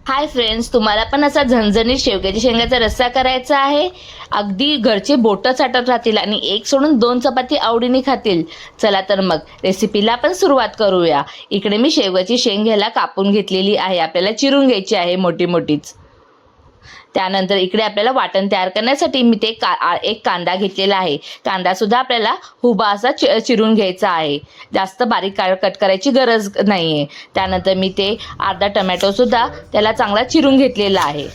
Hi friends, तुम्हाला पण असा झणझणीत शेवग्याच्या शेंगाचा रस्सा करायचा आहे. अगदी घरचे बोटं चाटत राहतील आणि एक सोडून दोन चपाती आवडीने खातील. चला तर मग रेसिपीला आपण सुरुवात करूया. इकडे मी शेवग्याची शेंग घ्यायला कापून घेतलेली आहे. आपल्याला चिरून घ्यायची आहे मोठी मोठीच. त्यानंतर इकडे आपल्याला वाटण तयार करण्यासाठी मी एक कांदा घेतलेला आहे. कांदा सुद्धा आपल्याला उभा असा चिरून घ्यायचा आहे. जास्त बारीक कट करायची गरज नाहीये. त्यानंतर मी अर्धा टोमॅटो सुद्धा त्याला चांगला चिरून घेतलेला आहे.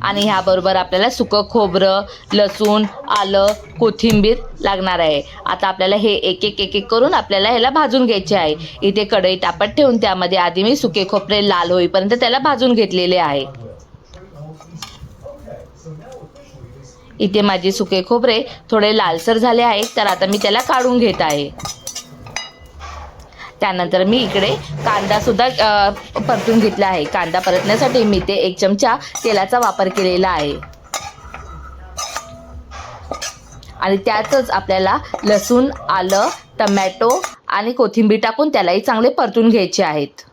आणि ह्याबरोबर आपल्याला सुकं खोबरं, लसूण, आलं, कोथिंबीर लागणार आहे. आता आपल्याला हे एक एक करून आपल्याला ह्याला भाजून घ्यायचे आहे. इथे कढई तापत ठेवून त्यामध्ये आधी मी सुके खोबरे लाल होईपर्यंत त्याला भाजून घेतलेले आहे. इथे माझे सुके खोबरे थोडे लालसर झाले आहेत, तर आता मी त्याला काढून घेत आहे. त्यानंतर मी इकडे कांदा सुद्धा परतून घेतला आहे. कांदा परतण्यासाठी मी एक चमचा तेलाचा वापर केलेला आहे. आणि त्यातच आपल्याला लसूण, आलं, टोमॅटो आणि कोथिंबीर टाकून त्यालाही चांगले परतून घ्यायचे आहेत.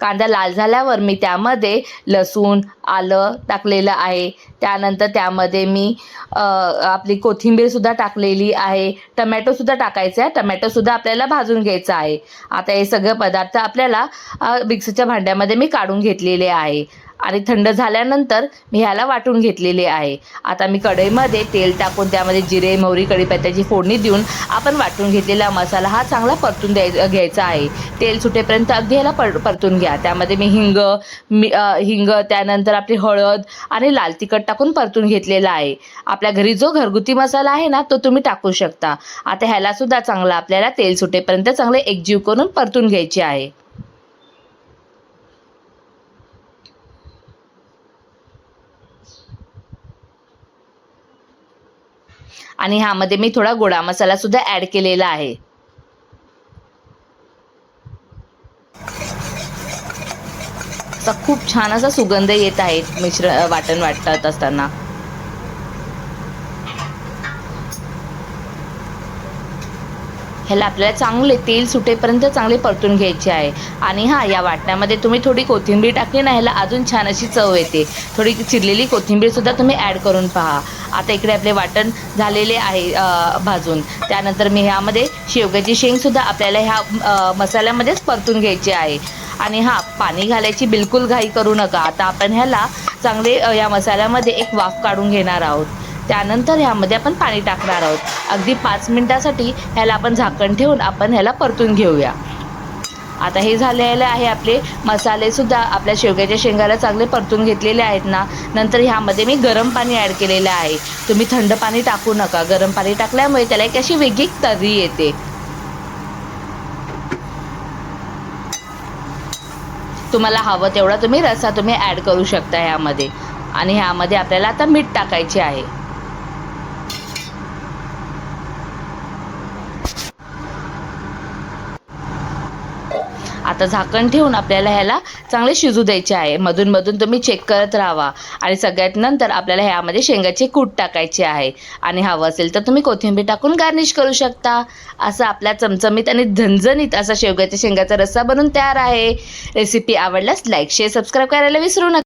कांदा लाल झाल्यावर मी त्यामध्ये लसूण, आलं टाकलेलं आहे. त्यानंतर त्यामध्ये मी आपली कोथिंबीर सुद्धा टाकलेली आहे. टोमॅटो सुद्धा टाकायचा आहे. टोमॅटो सुद्धा आपल्याला भाजून घ्यायचा आहे. आता हे सगळे पदार्थ आपल्याला मिक्सरच्या भांड्यामध्ये मी काढून घेतलेले आहे. आणि थंड झाल्यानंतर मी ह्याला वाटून घेतलेले आहे. आता मी कढईमध्ये तेल टाकून त्यामध्ये जिरे, मोहरी, कढीपत्त्याची फोडणी देऊन आपण वाटून घेतलेला मसाला हा चांगला परतून घ्यायचा आहे. तेल सुटेपर्यंत अगदी ह्याला परतून घ्या. त्यामध्ये मी हिंग, त्यानंतर आपली हळद आणि लाल तिखट टाकून परतून घेतलेला आहे. आपल्या घरी जो घरगुती मसाला आहे ना, तो तुम्ही टाकू शकता. आता ह्याला सुद्धा चांगला आपल्याला तेल सुटेपर्यंत चांगले एकजीव करून परतून घ्यायचे आहे. आणि ह्यामध्ये मी थोडा गोडा मसाला सुद्धा ॲड केलेला आहे. असा खूप छान असा सुगंध येत आहे वाटण वाटत असताना. ह्याला आपल्याला चांगले तेल सुटेपर्यंत चांगले परतून घ्यायचे आहे. आणि या वाटणामध्ये तुम्ही थोडी कोथिंबीर टाकली ना, ह्याला अजून छान अशी चव येते. थोडी चिरलेली कोथिंबीर सुद्धा तुम्ही ॲड करून पहा. आता इकडे आपले वाटण झालेले आहे भाजून. त्यानंतर मी ह्यामध्ये शेवग्याची शेंग सुद्धा आपल्याला ह्या मसाल्यामध्येच परतून घ्यायची आहे. आणि पाणी घालायची बिलकुल घाई करू नका. आता आपण ह्याला चांगले या मसाल्यामध्ये एक वाफ काढून घेणार आहोत. त्यानंतर ह्यामध्ये आपण पाणी टाकणार आहोत. अगदी 5 मिनिटासाठी ह्याला आपण झाकण ठेवून आपण ह्याला परतून घेऊया. आता हे झालेले आहे. आपले मसाले सुद्धा आपल्या शेवग्याच्या शेंगाला चांगले परतून घेतलेले आहेत ना. नंतर ह्यामध्ये मी गरम पाणी ॲड केलेलं आहे. तुम्ही थंड पाणी टाकू नका. गरम पाणी टाकल्यामुळे त्याला एक अशी वेगळी तर्री येते. तुम्हाला हवं तेवढा तुम्ही रस्सा ॲड करू शकता ह्यामध्ये. आणि ह्यामध्ये आपल्याला आता मीठ टाकायचे आहे. आता झाकण ठेवून आपल्याला ह्याला चांगले शिजू द्यायचे आहे. मधून मधून तुम्ही चेक करत राहावा. आणि सगळ्यात नंतर आपल्याला ह्यामध्ये शेंगाचे कूट टाकायचे आहे. आणि हवं असेल तर तुम्ही कोथिंबीर टाकून गार्निश करू शकता. असा आपला चमचमीत आणि झणझणीत असा शेवग्याच्या शेंगाचा रस्सा बनून तयार आहे. रेसिपी आवडल्यास लाईक, शेअर, सबस्क्राईब करायला विसरू नका.